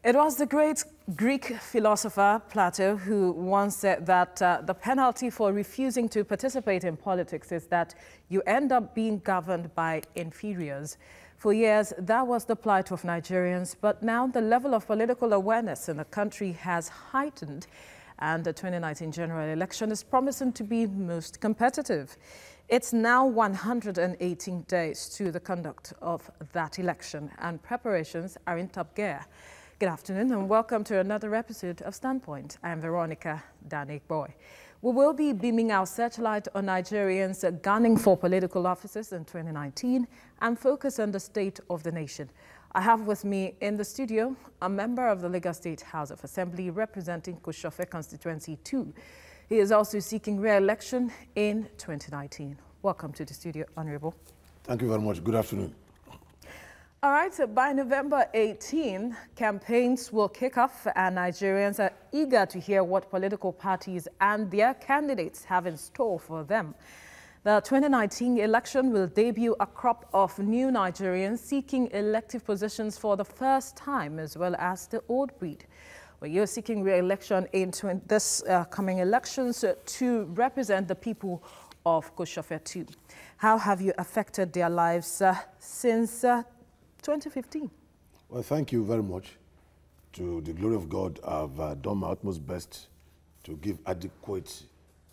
It was the great Greek philosopher Plato who once said that the penalty for refusing to participate in politics is that you end up being governed by inferiors. For years, that was the plight of Nigerians, but now the level of political awareness in the country has heightened, and the 2019 general election is promising to be most competitive. It's now 118 days to the conduct of that election, and preparations are in top gear. Good afternoon and welcome to another episode of Standpoint. I'm Veronica Danik-Boy. We will be beaming our searchlight on Nigerians gunning for political offices in 2019 and focus on the state of the nation. I have with me in the studio a member of the Lagos State House of Assembly representing Koshofe Constituency 2. He is also seeking re-election in 2019. Welcome to the studio, Honorable. Thank you very much. Good afternoon. All right, so by November 18, campaigns will kick off and Nigerians are eager to hear what political parties and their candidates have in store for them. The 2019 election will debut a crop of new Nigerians seeking elective positions for the first time, as well as the old breed. Well, you're seeking re-election in this coming elections to represent the people of Koshofe 2. How have you affected their lives since 2015? Well, thank you very much. To the glory of God, I've done my utmost best to give adequate,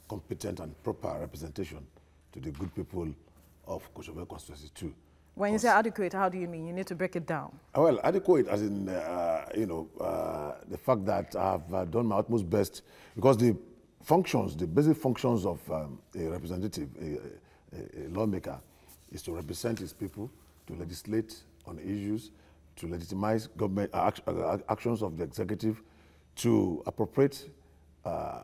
competent and proper representation to the good people of Koshofe Constituency 2. When you say adequate, how do you mean? You need to break it down. Well, adequate as in, the fact that I've done my utmost best, because the functions, the basic functions of a representative, a lawmaker, is to represent his people, to legislate on issues, to legitimize government actions of the executive, to appropriate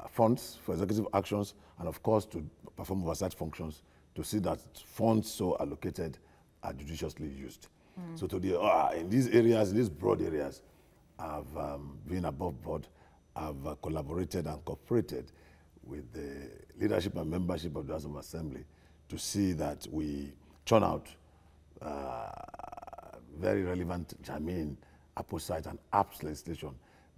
funds for executive actions, and of course to perform oversight functions to see that funds so allocated are judiciously used. So to the, in these areas, in these broad areas, I've been above board. I've collaborated and cooperated with the leadership and membership of the House of Assembly to see that we turn out very relevant, germane, apposite and apt legislation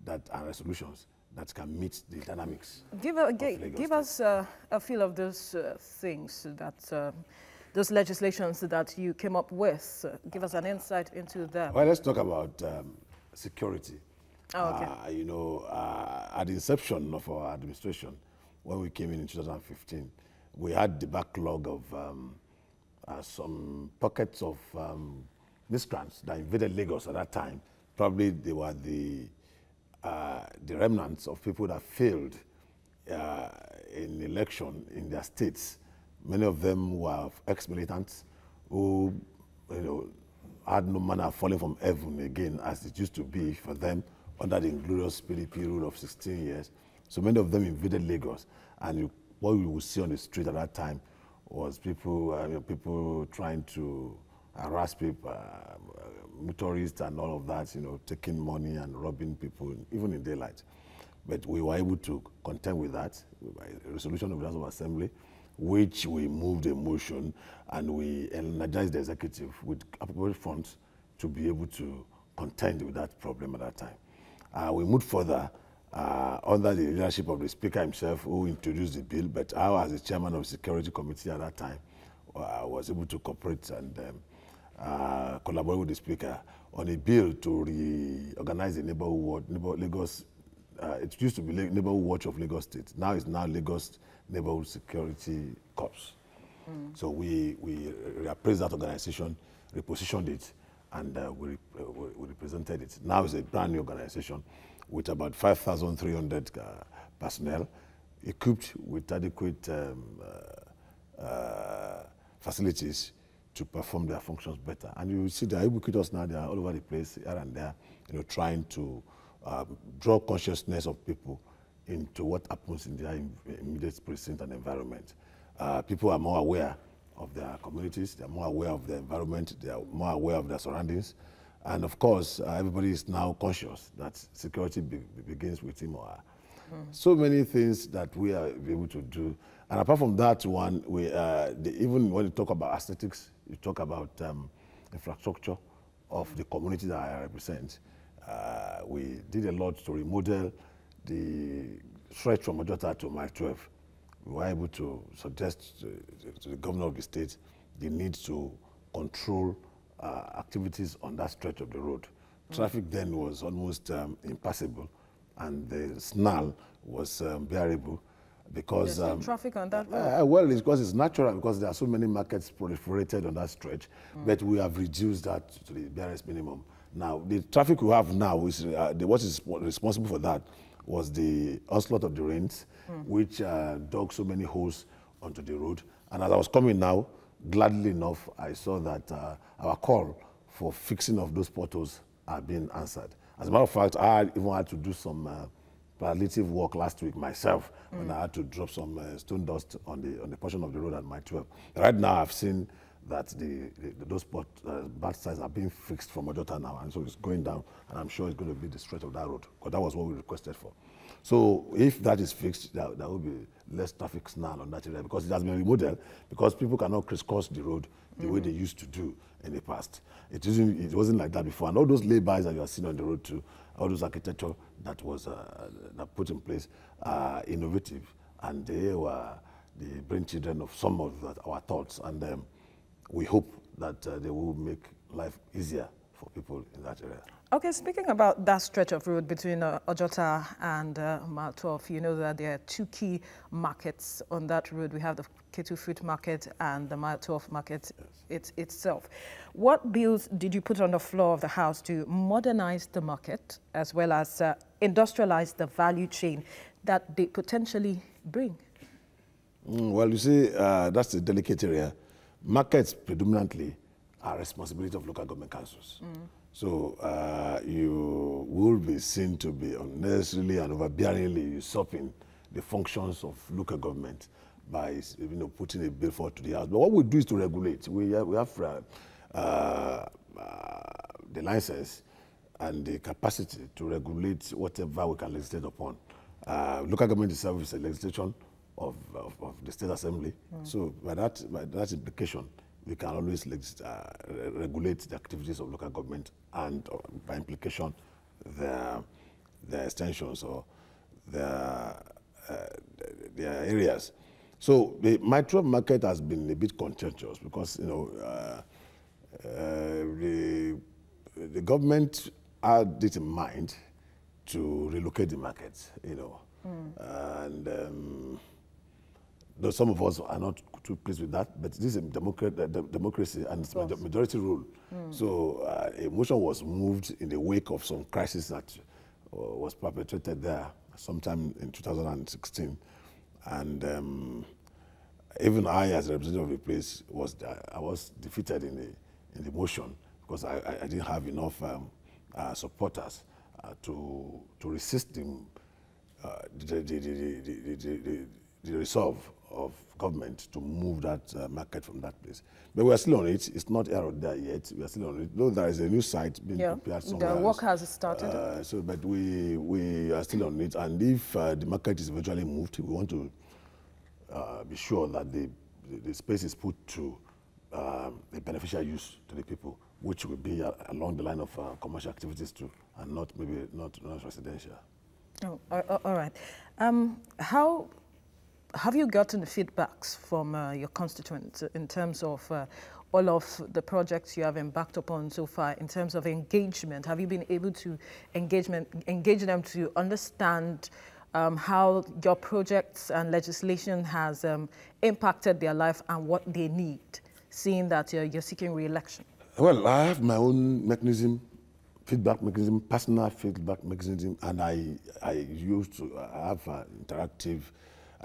that are resolutions that can meet the dynamics. Give us a feel of those things, that those legislations that you came up with. Give us an insight into them. Well, let's talk about security. Oh, okay. At the inception of our administration, when we came in 2015, we had the backlog of some pockets of miscreants that invaded Lagos at that time. Probably they were the remnants of people that failed in election in their states. Many of them were ex-militants who, had no manner of falling from heaven again, as it used to be for them under the inglorious PDP rule of 16 years. So many of them invaded Lagos, and what we would see on the street at that time was people trying to harass people, motorists and all of that, taking money and robbing people, even in daylight. But we were able to contend with that by a resolution of the House of Assembly, which we moved a motion and we energized the executive with appropriate funds to be able to contend with that problem at that time. We moved further under the leadership of the Speaker himself, who introduced the bill, but I, as the chairman of the Security Committee at that time, was able to cooperate and collaborate with the Speaker on a bill to reorganize the neighborhood Lagos. It used to be Neighborhood Watch of Lagos State. Now it's Lagos Neighborhood Security Corps. So we reappraised that organization, repositioned it, and we represented it. Now it's a brand new organization with about 5,300 personnel, equipped with adequate facilities to perform their functions better. And you see they are ubiquitous now. They are all over the place, here and there, trying to draw consciousness of people into what happens in their immediate precinct and environment. People are more aware of their communities, they are more aware of their environment, they are more aware of their surroundings. And of course, everybody is now conscious that security begins with him or her. So many things that we are able to do. And apart from that one, even when you talk about aesthetics, you talk about infrastructure of the community that I represent. We did a lot to remodel the stretch from Ojota to Mile 12. We were able to suggest to the governor of the state the need to control activities on that stretch of the road. Traffic then was almost impassable, and the snarl was bearable because there's still traffic on that road. well, it's because it's natural, because there are so many markets proliferated on that stretch, but we have reduced that to the barest minimum. Now, the traffic we have now is what is responsible for that was the onslaught of the rains, which dug so many holes onto the road. And as I was coming now, gladly enough, I saw that our call for fixing of those potholes are being answered. As a matter of fact, I even had to do some palliative work last week myself when I had to drop some stone dust on the portion of the road at Mile 12. Right now, I've seen that those bad sides are being fixed from Ojota now, and so it's going down, and I'm sure it's going to be the stretch of that road, because that was what we requested for. So if that is fixed, there will be less traffic snarl on that area, because it has been remodeled, because people cannot crisscross the road the way they used to do in the past. It wasn't like that before, and all those lay-bys that you are seeing on the road too, all those architecture that was that put in place are innovative, and they were the brainchildren of some of our thoughts, and we hope that they will make life easier for people in that area. Okay, speaking about that stretch of road between Ojota and Mile 12, you know that there are two key markets on that road. We have the Ketu Fruit Market and the Mile 12 Market itself. What bills did you put on the floor of the House to modernize the market, as well as industrialize the value chain that they potentially bring? Well, you see, that's a delicate area. Markets predominantly are responsibility of local government councils. So you will be seen to be unnecessarily and overbearingly usurping the functions of local government by putting a bill forward to the House. But what we do is to regulate. We have the license and the capacity to regulate whatever we can legislate upon. Local government itself is a legislation of the State Assembly. So by that implication, we can always regulate the activities of local government, and by implication, their extensions or their areas. So the Mile 12 market has been a bit contentious because the government had it in mind to relocate the market, and though some of us are not too pleased with that, but this is a democracy and it's majority rule. So a motion was moved in the wake of some crisis that was perpetrated there sometime in 2016. And even I, as a representative of the place, I was defeated in the motion because I didn't have enough supporters to resist the resolve of government to move that market from that place. But we are still on it. It's not here or there yet. We are still on it. Though there is a new site being prepared somewhere. The work has started. But we are still on it. And if the market is eventually moved, we want to be sure that the space is put to a beneficial use to the people, which will be along the line of commercial activities too, and not residential. Oh, all right. How have you gotten the feedbacks from your constituents in terms of all of the projects you have embarked upon so far, in terms of engagement? Have you been able to engage them to understand how your projects and legislation has impacted their life and what they need, seeing that you're seeking re-election? Well, I have my own mechanism, feedback mechanism, personal feedback mechanism, and I used to have interactive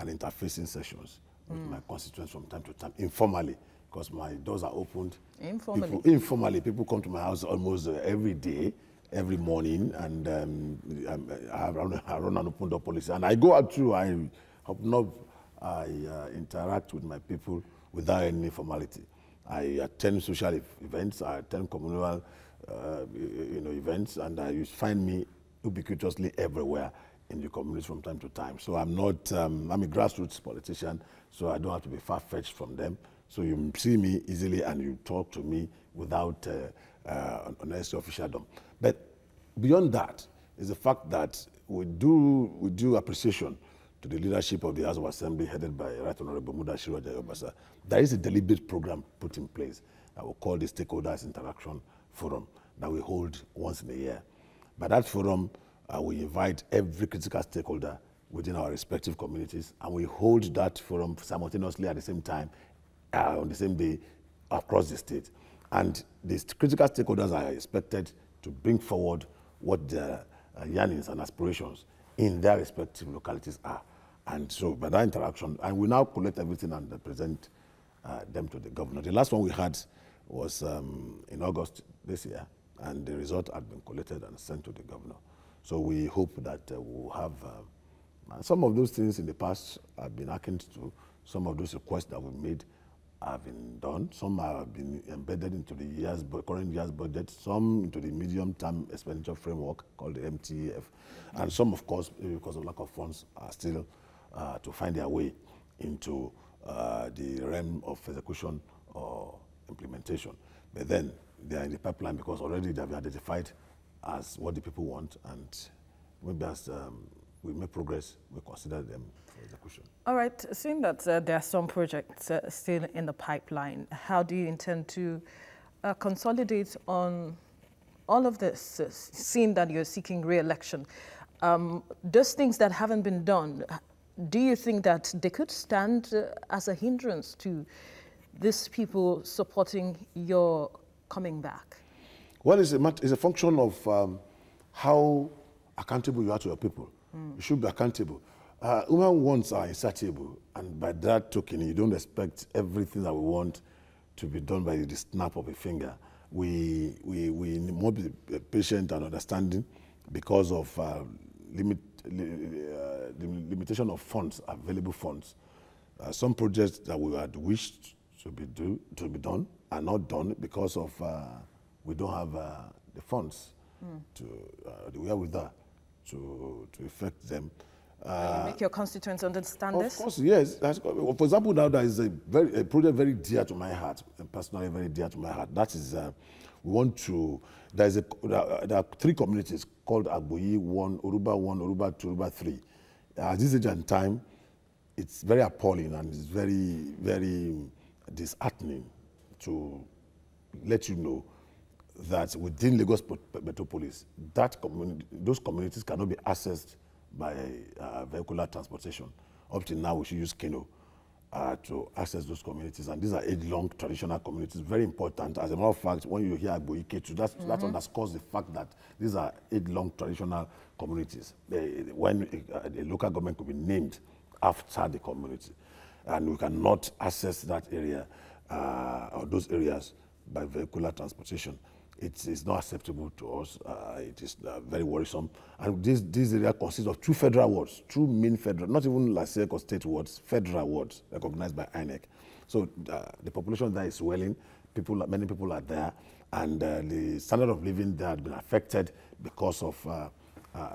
and interfacing sessions with my constituents from time to time, informally, because my doors are opened. Informally, people come to my house almost every day, every morning, and I run an open door policy. And I go out too, I interact with my people without any formality. I attend social events, I attend communal events, and you find me ubiquitously everywhere in the community from time to time. So I'm not, I'm a grassroots politician, so I don't have to be far-fetched from them. So you see me easily and you talk to me without unnecessary officialdom. But beyond that is the fact that we do appreciation to the leadership of the House of Assembly headed by Right Honorable Mudashiru Ajayi-Obasa. There is a deliberate program put in place that we call the Stakeholders Interaction Forum that we hold once in a year. By that forum, we invite every critical stakeholder within our respective communities, and we hold that forum simultaneously at the same time, on the same day, across the state. And these critical stakeholders are expected to bring forward what their yearnings and aspirations in their respective localities are. And so by that interaction, and we now collect everything and present them to the governor. The last one we had was in August this year, and the result had been collected and sent to the governor. So we hope that we'll have some of those things in the past have been akin to. Some of those requests that we made have been done. Some have been embedded into the current year's budget, some into the medium-term expenditure framework called the MTF, and some, of course, because of lack of funds, are still to find their way into the realm of execution or implementation. But then they are in the pipeline because already they have been identified as what the people want, and maybe as we make progress, we consider them for execution. All right, seeing that there are some projects still in the pipeline, how do you intend to consolidate on all of this, seeing that you're seeking re-election? Those things that haven't been done, do you think that they could stand as a hindrance to these people supporting your coming back? Well, it's a function of how accountable you are to your people. You should be accountable. Human wants are insatiable, and by that token, you don't expect everything that we want to be done by the snap of a finger. We must be patient and understanding because of the limitation of funds, available funds. Some projects that we had wished to be done are not done because of we don't have the funds to the wherewithal to effect them. You make your constituents understand this? Of course, yes. For example, now there is a project very dear to my heart, and personally very dear to my heart. That is, we want to. There are 3 communities called Agboyi 1, Oruba 1, Oruba 2, Oruba 3. At this age and time, it's very appalling and it's very, very disheartening to let you know that within Lagos metropolis, those communities cannot be accessed by vehicular transportation. Up till now, we should use Keno to access those communities. And these are age-long traditional communities, very important. As a matter of fact, when you hear Agboyi Ketu, that underscores the fact that these are age-long traditional communities. When a local government could be named after the community, and we cannot access that area or those areas by vehicular transportation. It is not acceptable to us. It is very worrisome. And this area consists of 2 federal wards, 2 main federal, not even LASEC or state wards, federal wards recognized by INEC. So the population there is swelling. Many people are there, and the standard of living there has been affected because of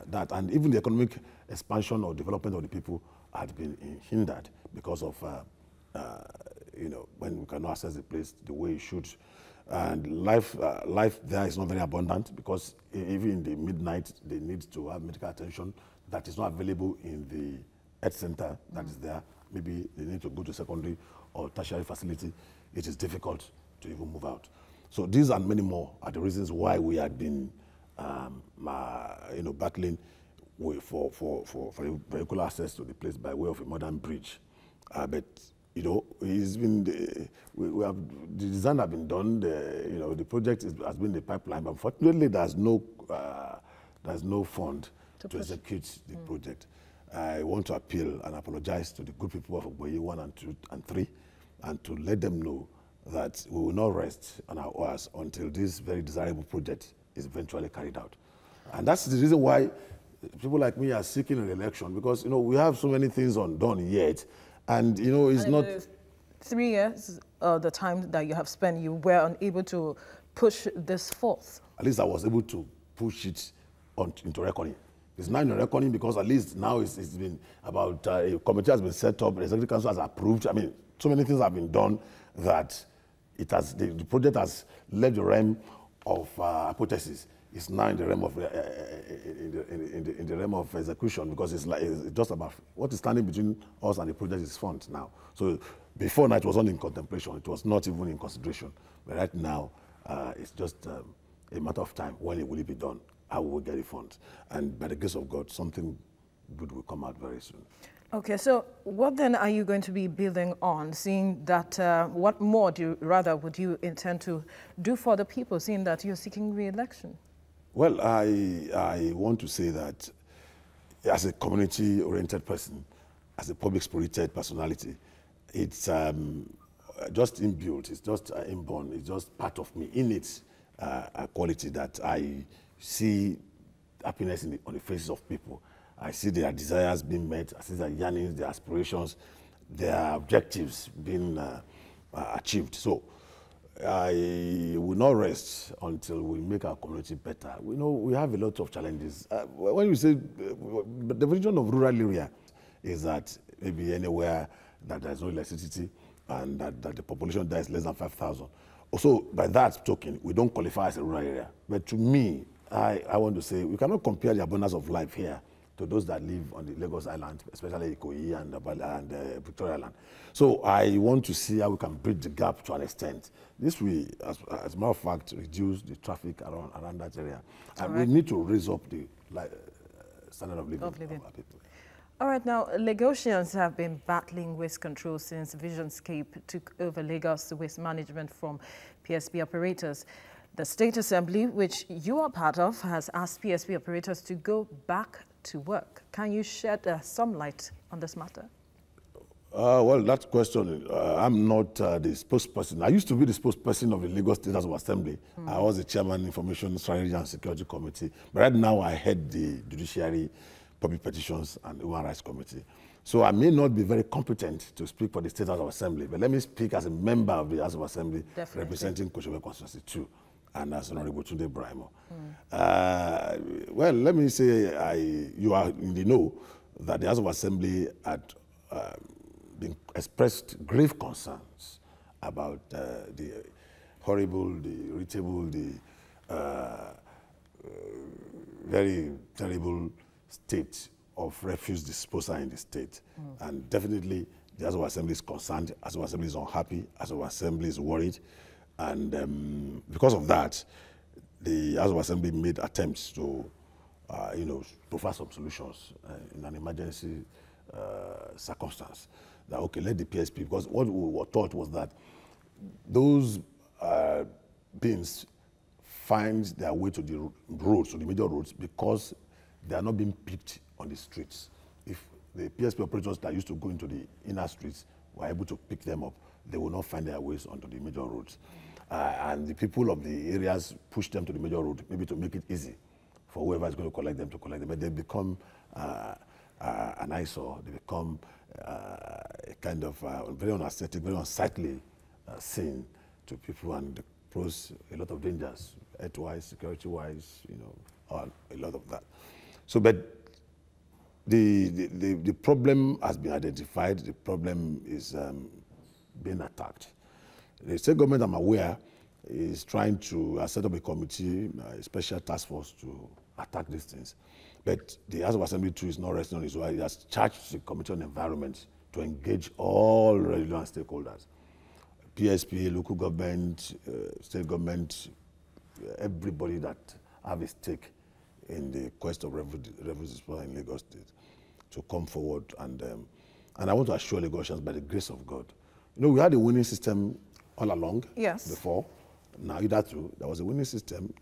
that. And even the economic expansion or development of the people had been hindered because of when we cannot access the place the way it should. And life there is not very abundant because even in the midnight, they need to have medical attention that is not available in the health center that is there. Maybe they need to go to secondary or tertiary facility. It is difficult to even move out. So these and many more are the reasons why we had been battling for vehicular access to the place by way of a modern bridge. But it's been the design has been done. The project has been in the pipeline, but unfortunately, there's no fund to execute the project. I want to appeal and apologize to the good people of Agboyi 1 and 2 and 3, and to let them know that we will not rest on our oars until this very desirable project is eventually carried out. And that's the reason why people like me are seeking an election, because we have so many things undone yet. And it's not 3 years, the time that you have spent, you were unable to push this forth. At least I was able to push it into reckoning. It's now in reckoning because at least now it's been about a committee has been set up, the executive council has approved. I mean, so many things have been done that the project has left the realm of hypothesis is now in the realm of in the realm of execution, because it's just about what is standing between us and the project is funds now. So before now it was only in contemplation, it was not even in consideration. But right now it's just a matter of time when it will be done, how we will get the funds, and by the grace of God, something good will come out very soon. Okay, so what then are you going to be building on, seeing that, what more would you intend to do for the people, seeing that you're seeking re-election? Well, I want to say that as a community-oriented person, as a public-spirited personality, it's just inbuilt, it's just inborn, it's just part of me, innate quality that I see happiness on the faces of people. I see their desires being met, I see their yearnings, their aspirations, their objectives being achieved. So I will not rest until we make our community better. We know we have a lot of challenges. When you say the definition of rural area is that maybe anywhere that there's no electricity and that the population there is less than 5,000. Also, by that token, we don't qualify as a rural area. But to me, I want to say we cannot compare the abundance of life here to those that live on the Lagos Island, especially Ikoyi and Victoria Island. So I want to see how we can bridge the gap to an extent. This will, as a matter of fact, reduce the traffic around that area. And we need to raise up the standard of living of our people. All right, now, Lagosians have been battling waste control since Visionscape took over Lagos waste management from PSP operators. The State Assembly, which you are part of, has asked PSP operators to go back to work. Can you shed some light on this matter? Well, that question, I'm not the spokesperson. I used to be the spokesperson of the Lagos State House of Assembly. I was the chairman, Information, Strategy and Security Committee. But right now, I head the Judiciary, Public Petitions and Human Rights Committee. So I may not be very competent to speak for the State House of Assembly, but let me speak as a member of the House of Assembly representing Constituent Constituency 2. And as Honurable Tunde Braimoh. Well, let me say you are in the know that the House of Assembly had been expressed grave concerns about the horrible, the irritable, the very terrible state of refuse disposal in the state. And definitely the House of Assembly is concerned, the House of Assembly is unhappy, the House of Assembly is worried. And because of that, the House of Assembly made attempts to, provide some solutions in an emergency circumstance. That, okay, let the PSP, because what we were taught was that those bins find their way to the roads, to the major roads, because they are not being picked on the streets. If the PSP operators that used to go into the inner streets were able to pick them up, they will not find their ways onto the major roads. And the people of the areas push them to the major road, maybe to make it easy for whoever is going to collect them to collect them. But they become an eyesore. They become a kind of very unaesthetic, very unsightly scene to people, and pose a lot of dangers, health-wise, security-wise, a lot of that. So, but the problem has been identified. The problem is being attacked. The state government, I'm aware, is trying to set up a committee, a special task force to attack these things. But the House of Assembly too is not resting on its right. It has charged the Committee on Environment to engage all relevant stakeholders. PSP, local government, state government, everybody that have a stake in the quest of refuse disposal in Lagos State to come forward. And I want to assure Lagosians, by the grace of God, we had a winning system all along before. Now, that too, there was a winning system.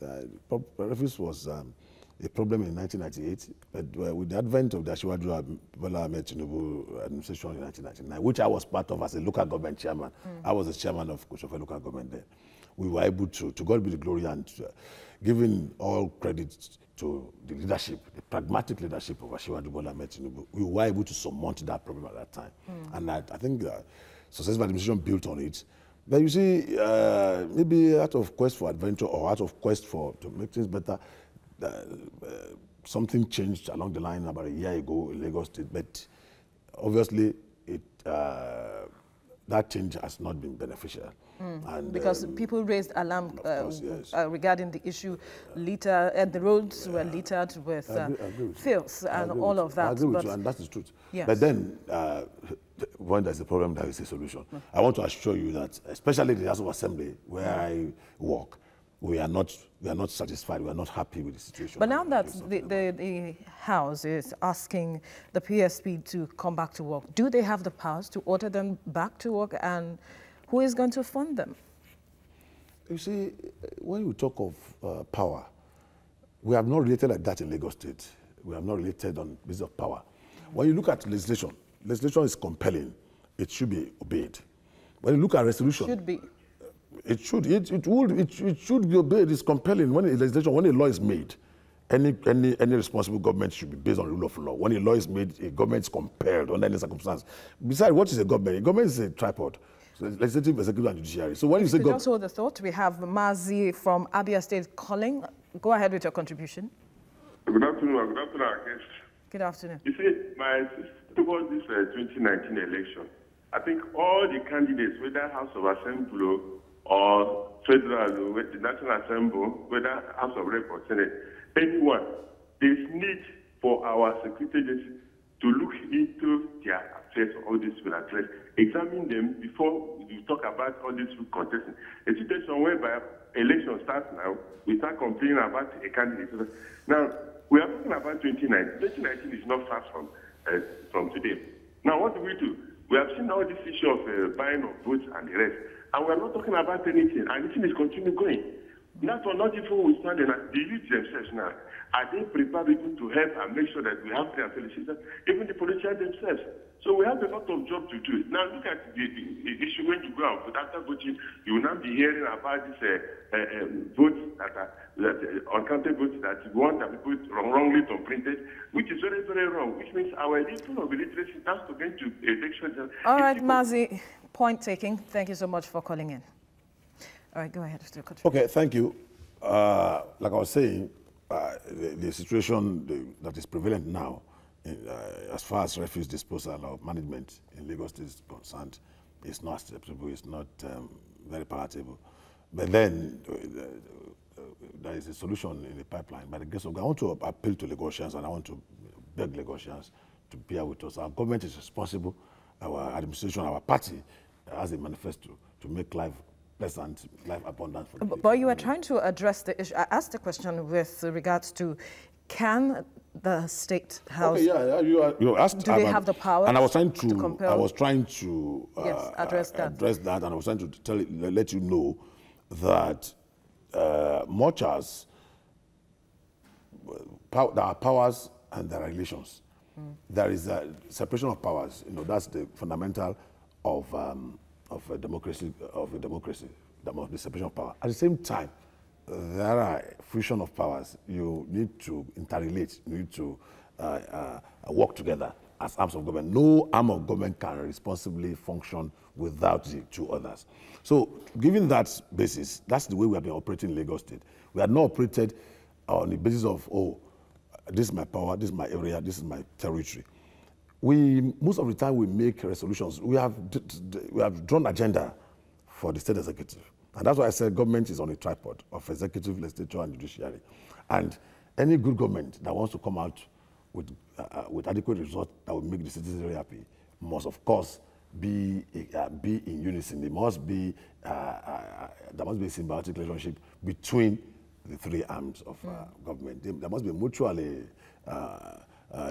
Refuse was a problem in 1998, but with the advent of the Asiwaju Bola Ahmed Tinubu administration in 1999, which I was part of as a local government chairman. I was the chairman of Kosovo local government then. We were able to God be the glory, and giving all credit to the leadership, the pragmatic leadership of Asiwaju Bola Ahmed Tinubu, we were able to surmount that problem at that time. And I think successful administration built on it. But you see, maybe out of quest for adventure or out of quest to make things better, something changed along the line about a year ago in Lagos State. But obviously, the that change has not been beneficial. And, because people raised alarm course, yes. regarding the issue litter, and the roads were littered with filth and all of that. I agree with you, and that's the truth. Yes. But then, when there's a problem, there is a solution. I want to assure you that, especially the House of Assembly, where I work, we are not satisfied. We are not happy with the situation. But now that the House is asking the PSP to come back to work, do they have the powers to order them back to work, and who is going to fund them? You see, when we talk of power, we have not related like that in Lagos State. We have not related on the basis of power. When you look at legislation, legislation is compelling. It should be obeyed. When you look at resolution, should be. It should be obeyed. It's compelling. When a law is made, any responsible government should be based on the rule of law. When a law is made, a government is compelled under any circumstance. Besides, what is a government? A government is a tripod. So legislative, executive, and judiciary. So when you say government, just hold the thought. We have Mazi from Abia State calling. Go ahead with your contribution. Good afternoon. Good afternoon, our guest. Good afternoon. You see, my towards this 2019 election, I think all the candidates, whether House of Assembly or Federal, or the National Assembly, whether House of Rep or Senate, anyone, there's need for our security agency to look into their affairs, all this will address, examine them before you talk about all this contesting. A situation whereby election starts now, we start complaining about a candidate. Now, we are talking about 2019. 2019 is not far from today. Now, what do? We have seen all this issue of buying of votes and the rest, and we are not talking about anything, and this thing is continuing going. Not for not even we stand in the youth themselves now. Are they prepared even to help and make sure that we have their felicitations, even the politicians themselves? So we have a lot of job to do. Now look at the issue when you go out, but after voting, you will not be hearing about these votes that are uncounted votes that want that people wrongly printed, which is very, very wrong, which means our level of illiteracy has to go into elections. All right, Mazi, point taking. Thank you so much for calling in. All right, go ahead. Okay, thank you. Like I was saying, the situation that is prevalent now, as far as refuse disposal or management in Lagos State is concerned, is not acceptable. It's not very palatable. But then there is a solution in the pipeline. By the grace of God, I want to appeal to Lagosians, and I want to beg Lagosians to bear with us. Our government is responsible. Our administration, our party has a manifesto to make life pleasant, life abundant for the people. But you are trying to address the issue. I asked the question with regards to, can the State House? Okay, yeah, you asked. Do they have the power? And I was trying to compel? I was trying to address that, and I was trying to let you know that much as there are powers and there are relations, there is a separation of powers. You know, that's the fundamental of a democracy, the separation of power. At the same time, there are fusion of powers. You need to interrelate. You need to work together as arms of government. No arm of government can responsibly function without the two others. So, given that basis, that's the way we have been operating in Lagos State. We have not operated on the basis of, oh, this is my power, this is my area, this is my territory. Most of the time we make resolutions. We have drawn agenda for the state executive. And that's why I said government is on a tripod of executive, legislature, and judiciary. And any good government that wants to come out with adequate results that will make the citizens very happy must, of course, be in unison. There must be a symbiotic relationship between the three arms of government. There must be a mutually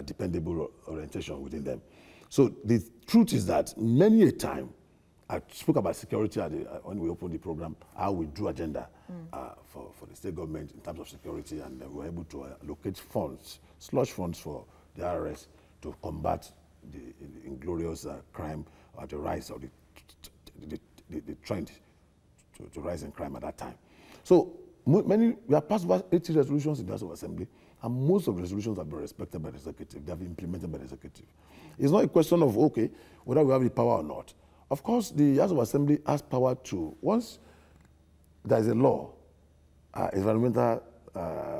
dependable orientation within them. So the truth is that many a time, I spoke about security when we opened the program, how we drew agenda for the state government in terms of security, and we were able to allocate funds, slush funds for the IRS to combat the inglorious crime or the rise of the trend to rise in crime at that time. So we have passed over 80 resolutions in the House of Assembly, and most of the resolutions have been respected by the executive. They have been implemented by the executive. It's not a question of, okay, whether we have the power or not. Of course, the House of Assembly has power to, once there is a law, environmental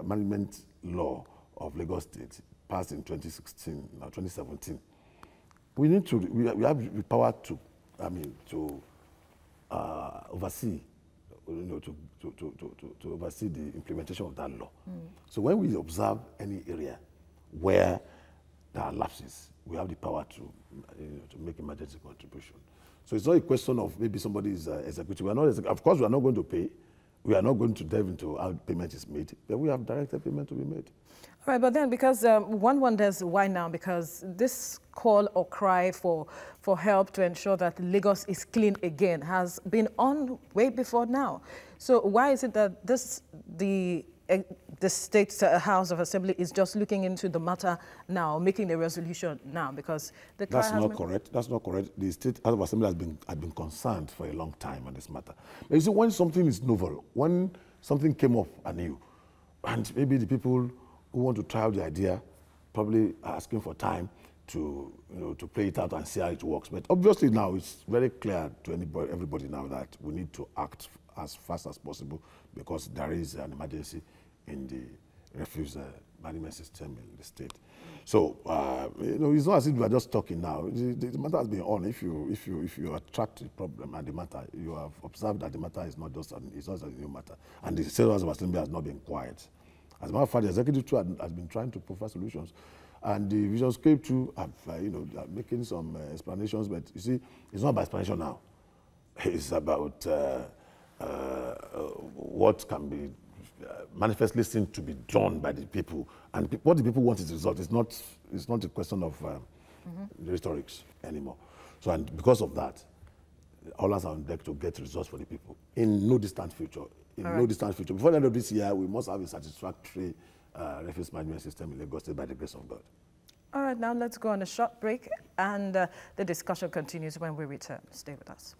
management law of Lagos State, passed in 2016 or 2017, we have the power to to oversee, to oversee the implementation of that law. So when we observe any area where there are lapses, we have the power to make emergency contribution. So it's not a question of maybe somebody is executing. Of course, we are not going to pay. We are not going to delve into how payment is made, but we have directed payment to be made. All right, but then because one wonders why now, because this call or cry for help to ensure that Lagos is clean again has been on way before now. So why is it that the State House of Assembly is just looking into the matter now, making a resolution now? Because the cry That's not correct. That's not correct. The State House of Assembly has been concerned for a long time on this matter. But you see, when something is novel, when something came up anew, and maybe the people who want to try out the idea probably are asking for time to play it out and see how it works. But obviously now it's very clear to everybody now that we need to act as fast as possible because there is an emergency in the refuse management system in the state. So it's not as if we are just talking now. The matter has been on. If you attract the problem and the matter, you have observed that the matter is not just a new matter, and the State House of Assembly has not been quiet. As a matter of fact, the executive too has been trying to provide solutions, and the Vision Scape too have making some explanations. But you see, it's not about explanation now. It's about what can be manifestly seen to be done by the people, and what the people want is result. It's not a question of rhetorics anymore. So, and because of that, all hands are on deck to get results for the people in no distant future. Before the end of this year, we must have a satisfactory refuse management system in Lagos State by the grace of God. All right, now let's go on a short break, and the discussion continues when we return. Stay with us.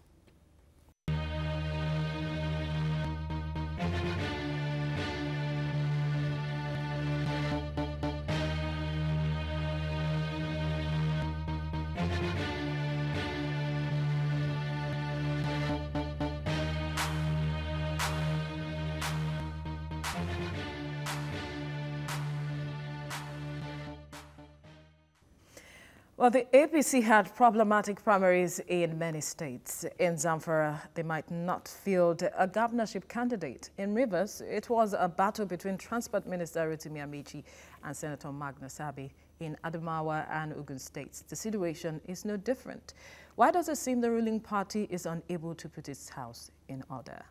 Well, the APC had problematic primaries in many states. In Zamfara, they might not field a governorship candidate. In Rivers, it was a battle between Transport Minister Rotimi Amaechi and Senator Magnus Abi. In Adamawa and Ogun states, the situation is no different. Why does it seem the ruling party is unable to put its house in order?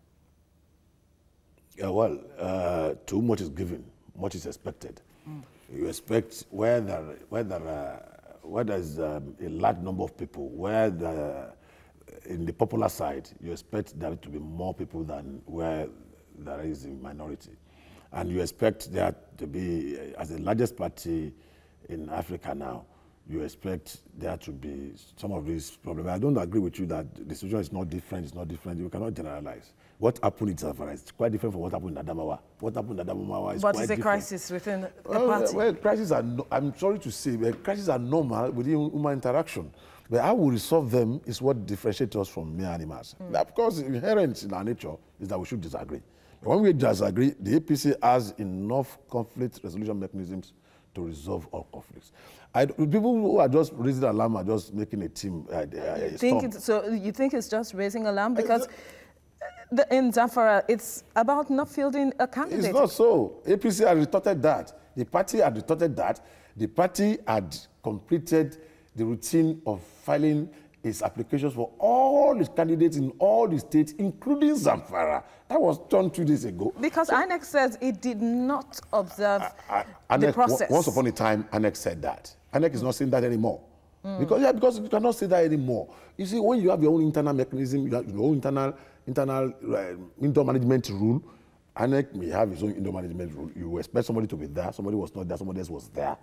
Yeah, well, too much is given, much is expected. You expect where there's a large number of people, in the popular side, you expect there to be more people than where there is a minority. And you expect there to be, as the largest party in Africa now, you expect there to be some of these problems. I don't agree with you that the situation is not different, it's not different. You cannot generalize. What happened in Zamfara is quite different from what happened in Adamawa. What happened in Adamawa is quite different. But it's a crisis within the party. Well, crises are, I'm sorry to say, crises are normal within human interaction. But how we resolve them is what differentiates us from mere animals. Now, of course, inherent in our nature is that we should disagree. But when we disagree, the APC has enough conflict resolution mechanisms to resolve all conflicts. People who are just raising alarm are just making a team. So you think it's just raising alarm? Because in Zamfara, it's about not fielding a candidate. It's not so. APC had retorted that. The party had retorted that. The party had completed the routine of filing its applications for all its candidates in all the states, including Zamfara. That was done 2 days ago. Because INEC says it did not observe the process. Once upon a time, INEC said that. INEC is not saying that anymore. Because you cannot say that anymore. You see, when you have your own internal mechanism, you have your own internal indoor management rule, INEC may have its own indoor management rule. You expect somebody to be there, somebody was not there, somebody else was there.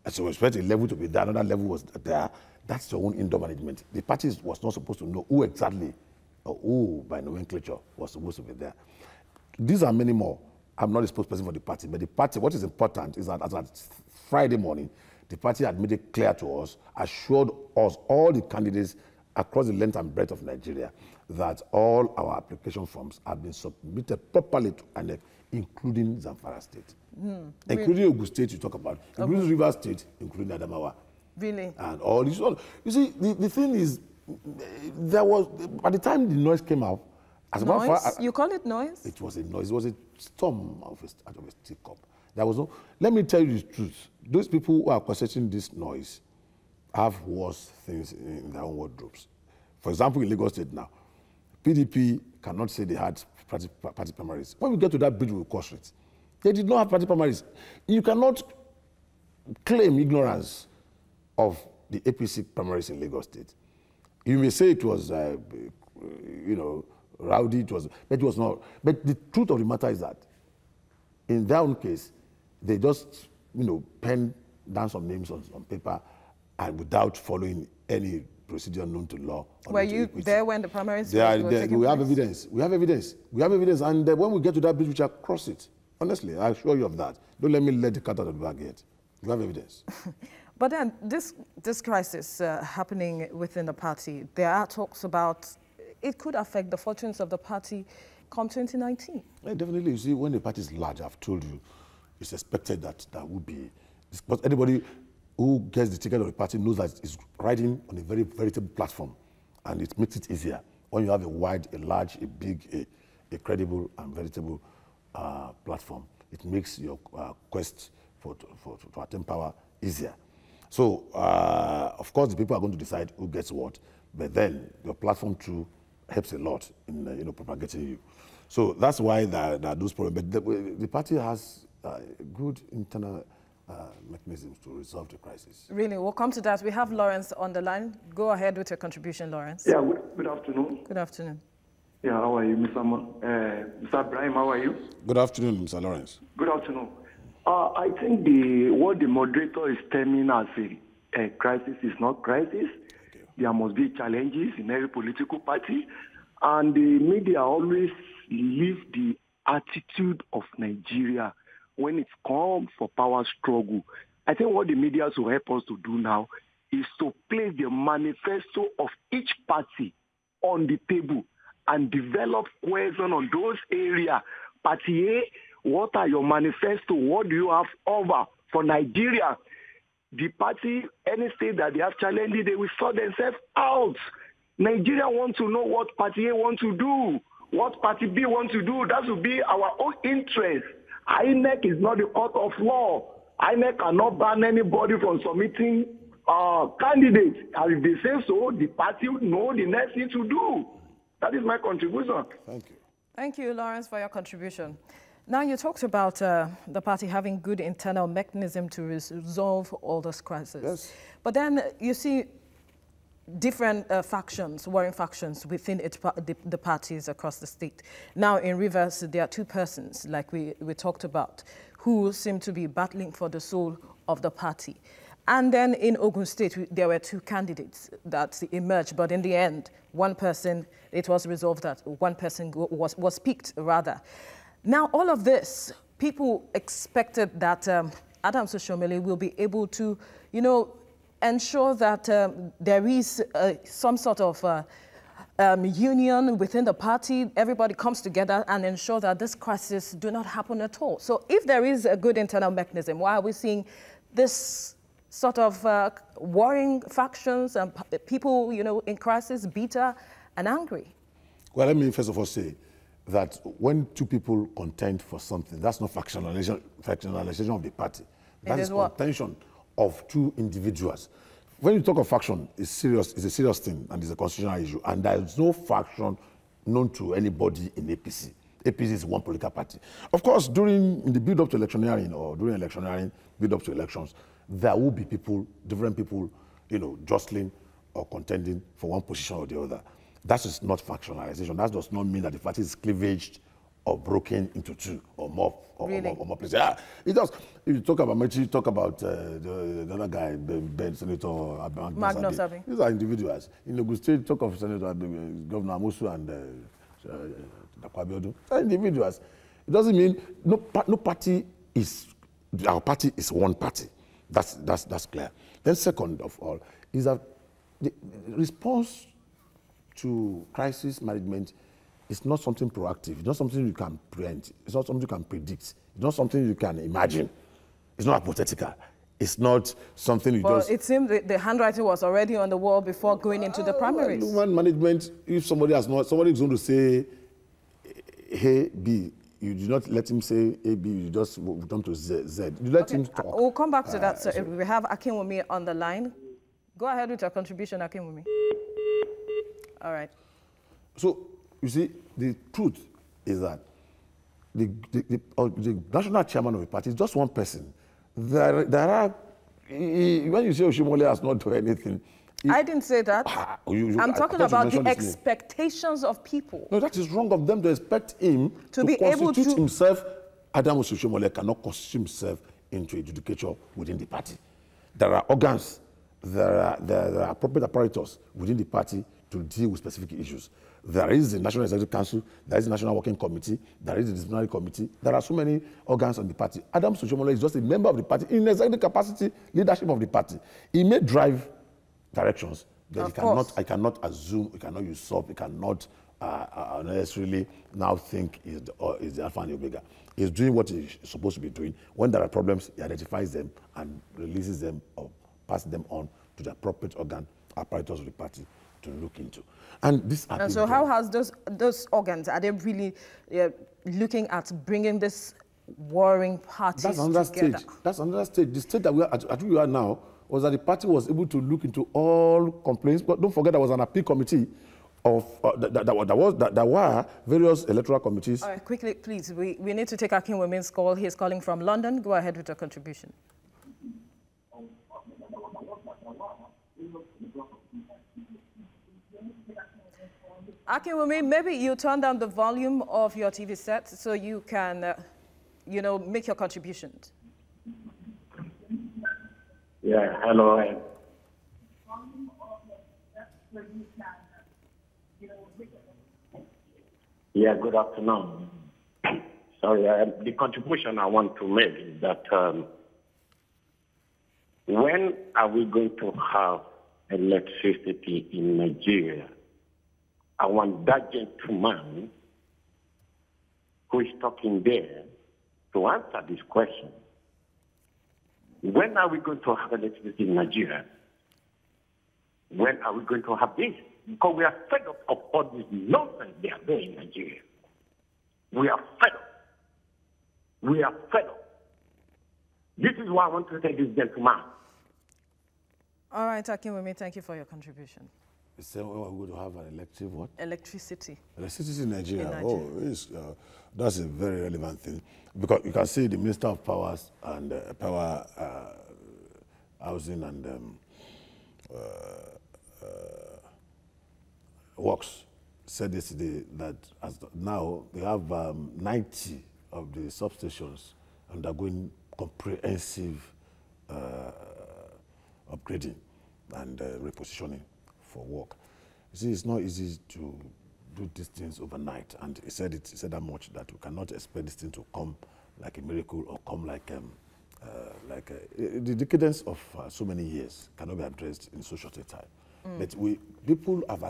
And so you expect a level to be there, another level was there. That's your own indoor management. The party was not supposed to know who exactly, or who by nomenclature was supposed to be there. These are many more. I'm not a spokesperson for the party, but the party, what is important is that as at Friday morning, the party had made it clear to us, assured us, all the candidates across the length and breadth of Nigeria, that all our application forms have been submitted properly to INEC, including Zamfara State. Including Ogun State you talk about, including Rivers State, including Adamawa. Really? And all this. You see, the thing is, there was, by the time the noise came out, as noise? You call it noise? It was a noise. It was a storm out of a teacup. There was no, let me tell you the truth. Those people who are questioning this noise have worse things in their own wardrobes. For example, in Lagos State now, PDP cannot say they had party primaries. When we get to that bridge, we'll cross it. They did not have party primaries. You cannot claim ignorance of the APC primaries in Lagos State. You may say it was, you know, rowdy, but it was not. But the truth of the matter is that in their own case, they just, you know, pen down some names on paper and without following any procedure known to law. Were you there when the primaries were taking place? We have evidence. We have evidence. We have evidence. And when we get to that bridge, we shall cross it. Honestly, I assure you of that. Don't let me let the cat out of the bag yet. We have evidence. But then this crisis happening within the party, there are talks about it could affect the fortunes of the party come 2019. Yeah, definitely. You see, when the party is large, I've told you, it's expected that there will be. But anybody who gets the ticket of the party knows that it's riding on a very veritable platform, and it makes it easier when you have a wide, a large, a big, a credible and veritable platform. It makes your quest to attain power easier. So, of course, the people are going to decide who gets what, but then your platform too helps a lot in you know, propagating you. So that's why there are those problems. But the party has good internal mechanisms to resolve the crisis. Really, we'll come to that. We have Lawrence on the line. Go ahead with your contribution, Lawrence. Yeah, good afternoon. Good afternoon. Yeah, how are you, Mr. Mr. Braimoh, how are you? Good afternoon, Mr. Lawrence. Good afternoon. I think what the moderator is terming as a crisis is not crisis. Okay. There must be challenges in every political party, and the media always leave the attitude of Nigeria when it comes for power struggle. I think what the media will help us to do now is to place the manifesto of each party on the table and develop questions on those areas. Party A, what are your manifesto? What do you have over for Nigeria? The party, any state that they have challenges, they will sort themselves out. Nigeria wants to know what Party A wants to do, what Party B wants to do. That will be our own interest. INEC is not the court of law. INEC cannot ban anybody from submitting candidates. And if they say so, the party will know the next thing to do. That is my contribution. Thank you. Thank you, Lawrence, for your contribution. Now, you talked about the party having good internal mechanism to resolve all this crisis. Yes. But then you see different factions, warring factions within the parties across the state. Now, in Rivers, there are two persons, like we talked about, who seem to be battling for the soul of the party. And then in Ogun State, there were two candidates that emerged, but in the end, one person, it was resolved that one person was picked, rather. Now, all of this, people expected that Adams Oshiomhole will be able to, you know, ensure that there is some sort of union within the party, everybody comes together and ensure that this crisis do not happen at all. So if there is a good internal mechanism, why are we seeing this sort of warring factions and people, you know, in crisis, bitter and angry? Well, let me first of all say that when two people contend for something, that's not factionalization of the party. That is contention of two individuals. When you talk of faction, it's a serious thing and it's a constitutional issue. And there is no faction known to anybody in APC. APC is one political party. Of course, in the build-up to electioneering or during electioneering, build-up to elections, there will be people, different people, you know, jostling or contending for one position or the other. That is not factionalization. That does not mean that the party is cleavaged or broken into two or more. Or more places. Yeah, it does. If you talk about Mechi, you talk about the other guy, Ben Senator Magnus Abi. These are individuals. In Ogun State, talk of Senator Governor Amosu and Dakwabiodu. They are individuals. It doesn't mean no party is. Our party is one party. That's clear. Then, second of all, is that the response to crisis management is not something proactive. It's not something you can preempt. It's not something you can predict. It's not something you can imagine. It's not hypothetical. It's not something you just... It seemed the handwriting was already on the wall before going into the primaries. Human management, if somebody is going to say A, B, you do not let him say A, B, you just jump to Z. You let him talk. We'll come back to that. So we have Akinwumi on the line. Go ahead with your contribution, Akinwumi. All right. So, you see, the truth is that the national chairman of the party is just one person. There are, when you say Oshimole has not done anything, I didn't say that. I'm talking about the expectations of people. No, that is wrong of them to expect him to be able to himself. Adam Oshimole cannot constitute himself into a judicature within the party. There are organs, there are appropriate apparatus within the party to deal with specific issues. There is the National Executive Council, there is the National Working Committee, there is the Disciplinary Committee. There are so many organs on the party. Adam Oshimole is just a member of the party in executive capacity, leadership of the party. He may drive directions, but I cannot assume, he cannot usurp, he cannot necessarily now think is the alpha and the omega. He's doing what he's supposed to be doing. When there are problems, he identifies them and releases them or passes them on to the appropriate organ, apparatus of the party to look into. And so how has those organs, are they really looking at bringing this warring parties together? That's another stage. The stage that we are now was that the party was able to look into all complaints, but don't forget there was an appeal committee of there were various electoral committees. All right, quickly, please. We need to take Akinwumi's call. He's calling from London. Go ahead with your contribution. Akinwumi, maybe you turn down the volume of your TV set so you can, make your contributions. Yeah, hello. Yeah, good afternoon. Sorry, the contribution I want to make is that when are we going to have electricity in Nigeria? I want that gentleman who is talking there to answer this question. When are we going to have electricity in Nigeria? When are we going to have this? Because we are fed up of all this nonsense they are doing in Nigeria. We are fed up. We are fed up. This is why I want to tell this gentleman. All right, Akinwumi, thank you for your contribution. You say we're going to have an electric what? Electricity. Electricity in Nigeria. Oh, that's a very relevant thing. Because you can see the Minister of Powers and Power Housing and Works said yesterday that as now they have 90 of the substations undergoing comprehensive upgrading and repositioning for work. You see, it's not easy to do these things overnight, and he said that much, that we cannot expect this thing to come like a miracle or come like the decadence of so many years cannot be addressed in so short a time. But people have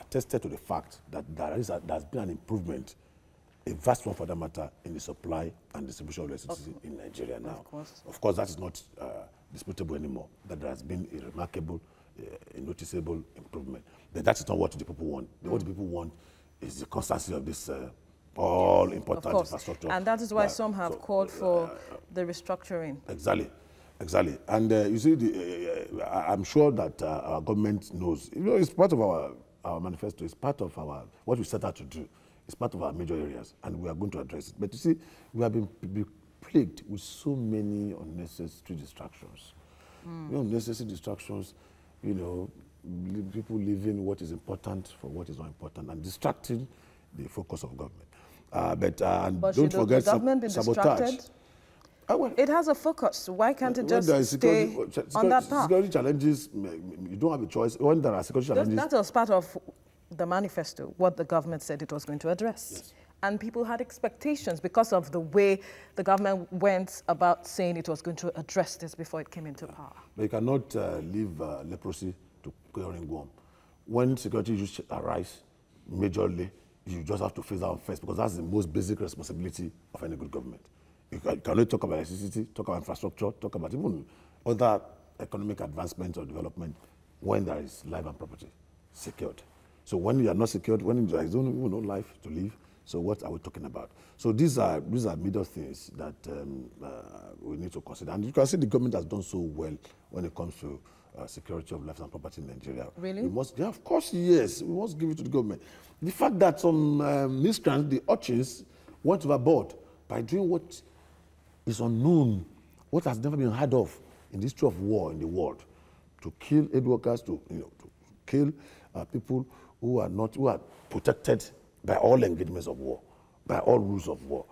attested to the fact that there's been an improvement, a vast one for that matter, in the supply and distribution of electricity in Nigeria now. Of course, that is not disputable anymore, that there has been a remarkable, a noticeable improvement. But that is not what the people want. What the people want is the constancy of this all-important infrastructure. And that is why some have called for the restructuring. Exactly. And you see, I'm sure that our government knows. It's part of our manifesto. It's part of what we set out to do. It's part of our major areas, and we are going to address it. But you see, we have been plagued with so many unnecessary distractions. Unnecessary distractions, people leaving what is important for what is not important and distracting the focus of government. But don't forget the government be sabotage. It has a focus. Why can't it just stay on that path? Security challenges, you don't have a choice. When there are security challenges... That was part of the manifesto, what the government said it was going to address. Yes. And people had expectations because of the way the government went about saying it was going to address this before it came into power. But you cannot leave leprosy to curing worm. When security issues arise majorly, you just have to face that first, because that's the most basic responsibility of any good government. You can only talk about electricity, talk about infrastructure, talk about even other economic advancement or development when there is life and property secured. So when you are not secured, when there is no life to live, so what are we talking about? So these are middle things that we need to consider. And you can see the government has done so well when it comes to security of life and property in Nigeria. Really? We must, yeah, of course, yes. We must give it to the government. The fact that some miscreants, the urchins, went overboard by doing what is unknown, what has never been heard of in the history of war in the world, to kill aid workers, to kill people who are protected by all engagements of war, by all rules of war.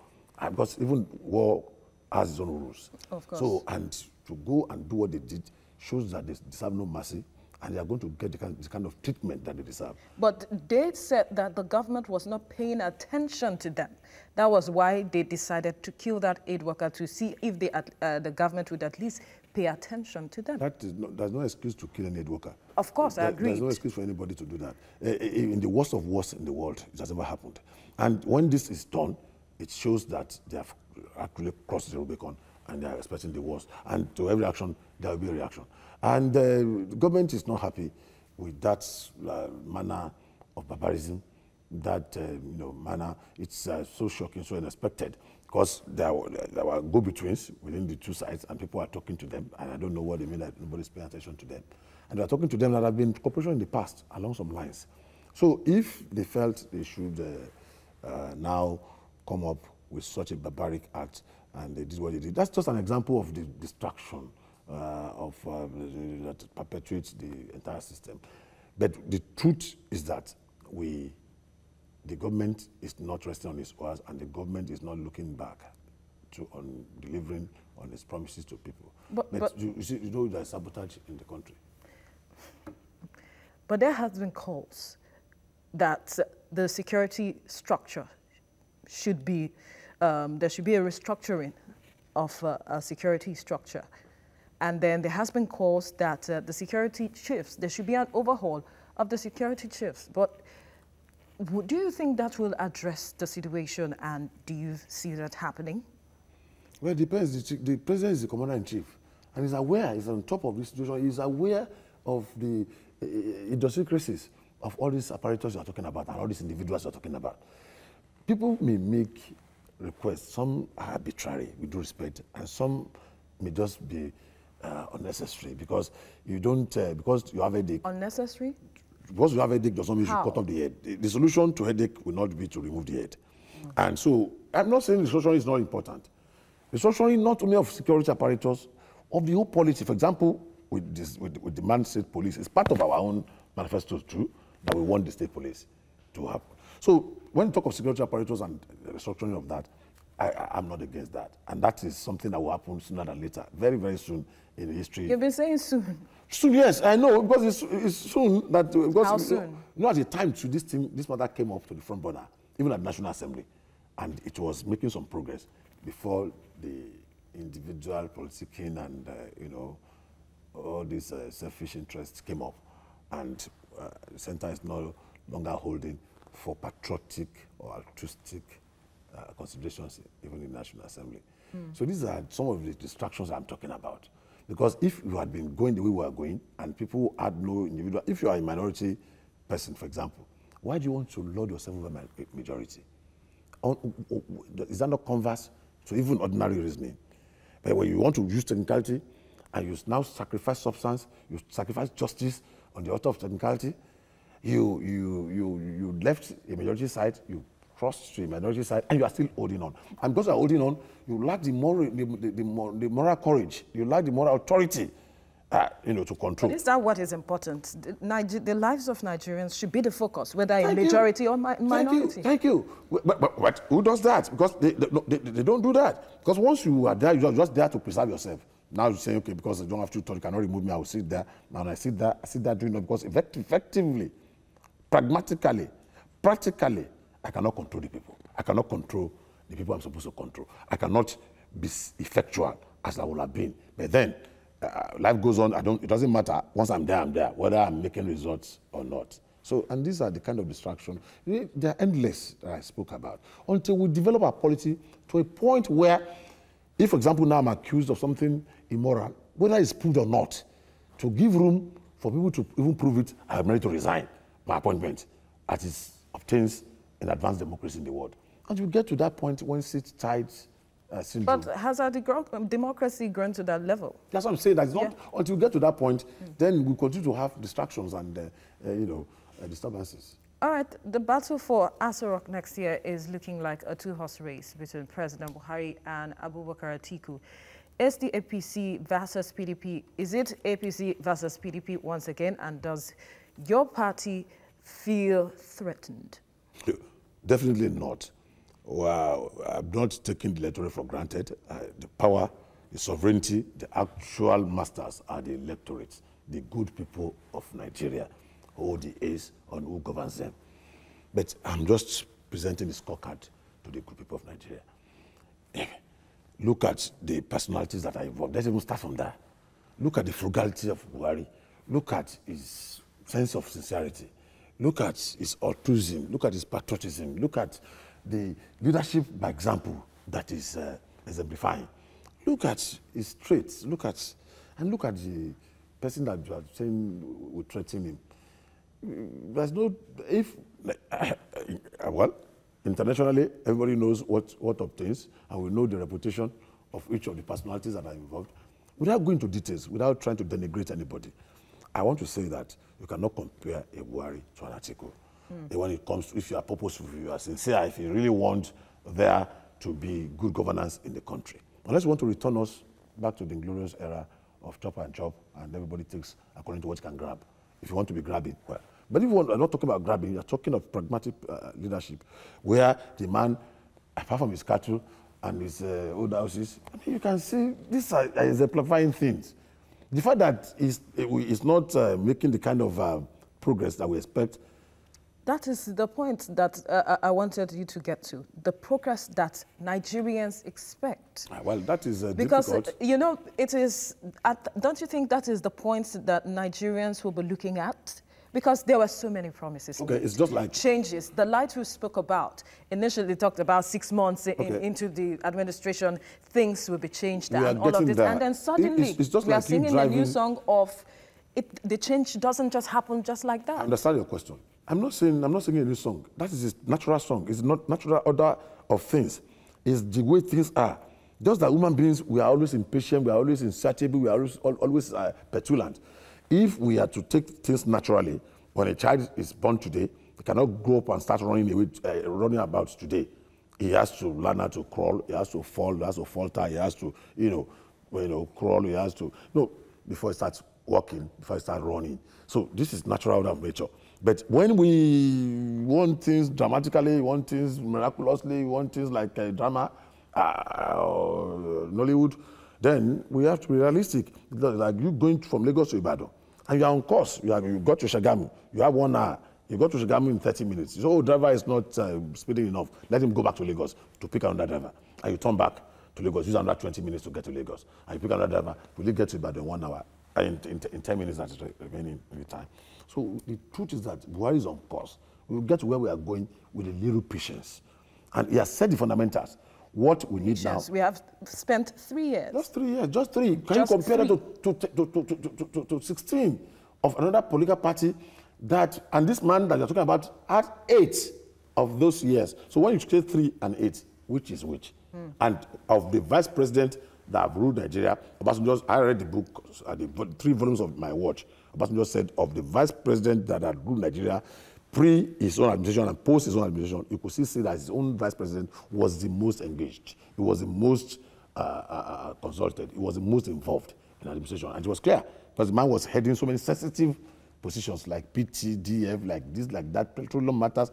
Because even war has its own rules. Of course. So, and to go and do what they did shows that they deserve no mercy, and they are going to get the kind of treatment that they deserve. But they said that the government was not paying attention to them. That was why they decided to kill that aid worker, to see if the government would at least pay attention to them. There's no excuse to kill an aid worker. Of course, I agree. There's no excuse for anybody to do that. In the worst of wars in the world, it has never happened. And when this is done, it shows that they have actually crossed the Rubicon and they are expecting the worst. And to every action, there will be a reaction. And the government is not happy with that manner of barbarism, that manner. It's so shocking, so unexpected, because there were go-betweens within the two sides, and people are talking to them, and I don't know what they mean that nobody's paying attention to them. And they are talking to them that have been cooperation in the past along some lines. So if they felt they should now come up with such a barbaric act, and they did what they did, that's just an example of the destruction that perpetuates the entire system. But the truth is that the government is not resting on its oars, and the government is not looking back on delivering on its promises to people. But you see, there's sabotage in the country. But there has been calls that the security structure should be, there should be a restructuring of a security structure. And then there has been calls that the security chiefs, there should be an overhaul of the security chiefs. But do you think that will address the situation, and do you see that happening? Well, it depends. The president is the commander-in-chief, and he's aware, he's on top of this situation, he's aware of the idiosyncrasies of all these apparatus you're talking about and all these individuals you're talking about. People may make requests, some are arbitrary, with due respect, and some may just be unnecessary, because you don't, because you have a headache. Unnecessary? Because you have a headache does not mean you should cut off the head. The solution to headache will not be to remove the head. Okay. And so, I'm not saying restructuring is not important. Restructuring not only of security apparatus, of the whole policy. For example, with the man-state police, it's part of our own manifestos too, that we want the state police to happen. So, when you talk of security apparatus and restructuring of that, I'm not against that. And that is something that will happen sooner than later, very, very soon in the history. You've been saying soon. Soon, yes, I know, because it's soon that... Because, how soon? At the time, this matter came up to the front burner, even at the National Assembly, and it was making some progress before the individual politicking and, all these selfish interests came up, and the center is no longer holding for patriotic or altruistic considerations, even in the National Assembly. So these are some of the distractions I'm talking about. Because if you had been going the way we are going, and people had no individual, if you are a minority person, for example, why do you want to lord yourself over majority? Is that not converse to even ordinary reasoning? But when you want to use technicality, and you now sacrifice substance, you sacrifice justice on the altar of technicality, you left a majority side, you crossed to a minority side, and you are still holding on. And because you are holding on, you lack the moral courage, you lack the moral authority, to control. But is that what is important? The lives of Nigerians should be the focus, whether in majority or minority. Thank you. But who does that? Because they don't do that. Because once you are there, you are just there to preserve yourself. Now you're saying, okay, because I don't have to talk, you cannot remove me, I will sit there. Now I sit there doing it, because effectively, pragmatically, practically, I cannot control the people. I cannot control the people I'm supposed to control. I cannot be effectual as I would have been. But then, life goes on. It doesn't matter. Once I'm there, whether I'm making results or not. So, and these are the kind of distractions. They're endless that I spoke about. Until we develop our polity to a point where, if, for example, now I'm accused of something immoral, whether it's proved or not, to give room for people to even prove it, I am ready to resign my appointment as it obtains in advanced democracy in the world. And you get to that point when it's tight syndrome. But has our democracy grown to that level? That's what I'm saying. That's not until you get to that point, then we continue to have distractions and disturbances. All right, the battle for Aso Rock next year is looking like a two-horse race between President Buhari and Abubakar Atiku. Is the APC versus PDP, is it APC versus PDP once again, and does your party feel threatened? Definitely not. Well, I'm not taking the electorate for granted. The power, the sovereignty, the actual masters are the electorates, the good people of Nigeria, who hold the ace on who governs them. But I'm just presenting the scorecard to the good people of Nigeria. Look at the personalities that are involved. Let's even start from there. Look at the frugality of Buhari. Look at his sense of sincerity. Look at his altruism. Look at his patriotism. Look at the leadership by example that is exemplifying. Look at his traits. Look at the person that you are saying will threaten him. There's no, well, internationally, everybody knows what obtains, and we know the reputation of each of the personalities that are involved. Without going into details, without trying to denigrate anybody, I want to say that you cannot compare a Buhari to an Atiku. When it comes to, if you are purposeful, if you are sincere, if you really want there to be good governance in the country. Unless you want to return us back to the glorious era of chop and chop, and everybody takes according to what you can grab. If you want to be grabbing, well. But if you want, I'm not talking about grabbing, you're talking of pragmatic leadership, where the man, apart from his cattle and his old houses, I mean, you can see these are exemplifying things. The fact that it's not making the kind of progress that we expect. That is the point that I wanted you to get to, the progress that Nigerians expect. Well, that is because, difficult. You know, it is, don't you think that is the point that Nigerians will be looking at? Because there were so many promises. Okay, it's just like changes. The light we spoke about initially talked about 6 months into the administration, things will be changed and all of this. There. And then suddenly it's just we like are singing a new song of the change doesn't just happen just like that. I understand your question. I'm not singing a new song. That is a natural song. It's not natural order of things. It's the way things are. Just that human beings, we are always impatient, we are always insatiable, we are always petulant. If we are to take things naturally, when a child is born today, he cannot grow up and start running away, running about today. He has to learn how to crawl, he has to fall, he has to falter, he has to, crawl, he has to, before he starts walking, before he starts running. So this is natural order of nature. But when we want things dramatically, want things miraculously, want things like drama, Nollywood, then we have to be realistic. Like you going from Lagos to Ibadan, and you are on course. You got to Shagamu. You have 1 hour. You go to Shagamu in 30 minutes. So driver is not speeding enough. Let him go back to Lagos to pick another driver. And you turn back to Lagos. Use another 20 minutes to get to Lagos. And you pick another driver. Will you get to Ibadan in 1 hour? In 10 minutes that is remaining in the time. So the truth is that Buhari is on course. We will get to where we are going with a little patience. And he has said the fundamentals. What we need now. We have spent 3 years. Just 3 years, just 3. Can you compare that to 16 of another political party that, and this man that you're talking about had 8 of those years. So when you say 3 and 8, which is which? And of the vice president that have ruled Nigeria, I read the book, the 3 volumes of my watch. Obasanjo said of the vice president that had ruled Nigeria, pre his own administration and post his own administration, you could still see that his own vice president was the most engaged. He was the most consulted. He was the most involved in administration. And it was clear because the man was heading so many sensitive positions like PTDF, like this, like that, petroleum matters.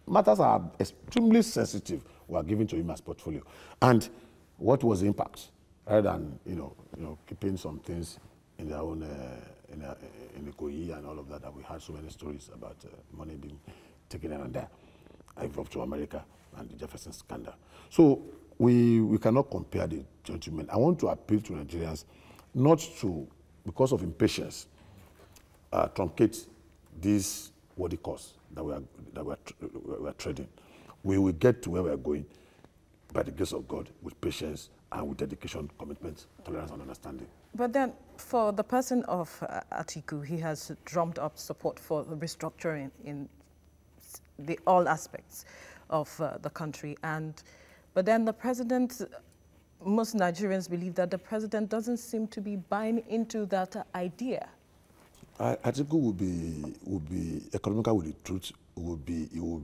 Matters are extremely sensitive were given to him as portfolio. And what was the impact? Rather than, keeping some things in their own, in the Koyi and all of that we had so many stories about money being taken in and there. I drove to America and the Jefferson scandal. So we cannot compare the gentlemen. I want to appeal to Nigerians not to, because of impatience, truncate this worthy course that we are trading. We will get to where we are going by the grace of God with patience and with dedication, commitment, tolerance, and understanding. But then For the person of Atiku, he has drummed up support for the restructuring in all aspects of the country. But then the president, most Nigerians believe that the president doesn't seem to be buying into that idea. Atiku will be economical with the truth. It will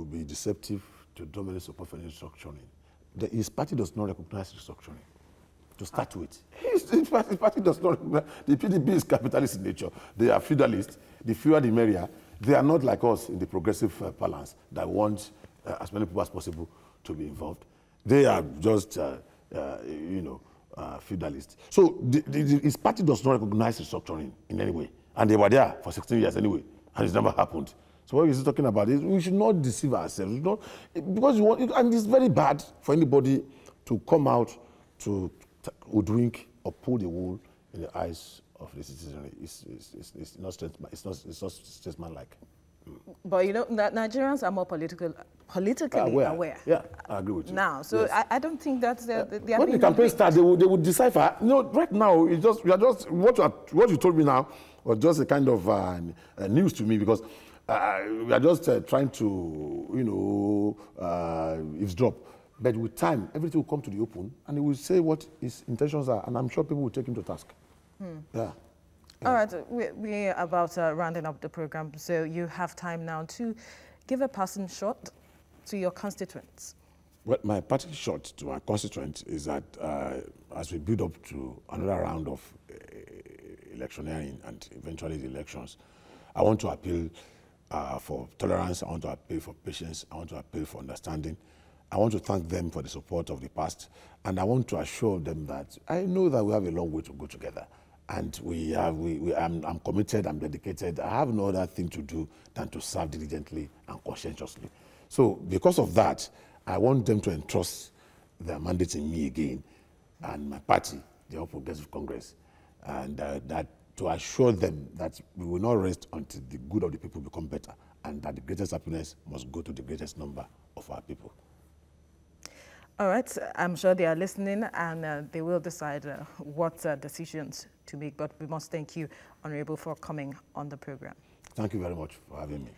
be deceptive to dominate support for restructuring. His party does not recognize restructuring. To start with, his party does not recognize. The PDP is capitalist in nature. They are feudalist. The fewer the merrier. They are not like us in the progressive balance that want as many people as possible to be involved. They are just, feudalist. So his party does not recognize restructuring in any way. And they were there for 16 years anyway, and it's never happened. So what he's talking about is we should not deceive ourselves. Because and it's very bad for anybody to come out to hoodwink or pull the wool in the eyes of the citizenry. It's not statesmanlike. But you know that Nigerians are more politically aware. Yeah, I agree with you. Now, so yes. I don't think that's when the campaign starts, they would decipher. Right now it's just what you told me now was just a kind of news to me, because we are just trying to eavesdrop. But with time, everything will come to the open, and he will say what his intentions are, and I'm sure people will take him to task. Yeah. All right, we're about rounding up the program, so you have time now to give a passing shot to your constituents. Well, my parting shot to our constituents is that as we build up to another round of electioneering and eventually the elections, I want to appeal for tolerance, I want to appeal for patience, I want to appeal for understanding. I want to thank them for the support of the past, and I want to assure them that I know that we have a long way to go together. And I'm committed, I'm dedicated. I have no other thing to do than to serve diligently and conscientiously. So because of that, I want them to entrust their mandate in me again and my party, the All Progressive Congress, and that to assure them that we will not rest until the good of the people become better, and that the greatest happiness must go to the greatest number of our people. All right, I'm sure they are listening, and they will decide what decisions to make. But we must thank you, Honorable, for coming on the program. Thank you very much for having me.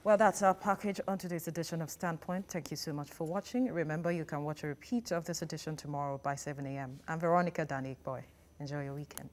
Well, that's our package on today's edition of Standpoint. Thank you so much for watching. Remember, you can watch a repeat of this edition tomorrow by 7 a.m. I'm Veronica Danik Boy. Enjoy your weekend.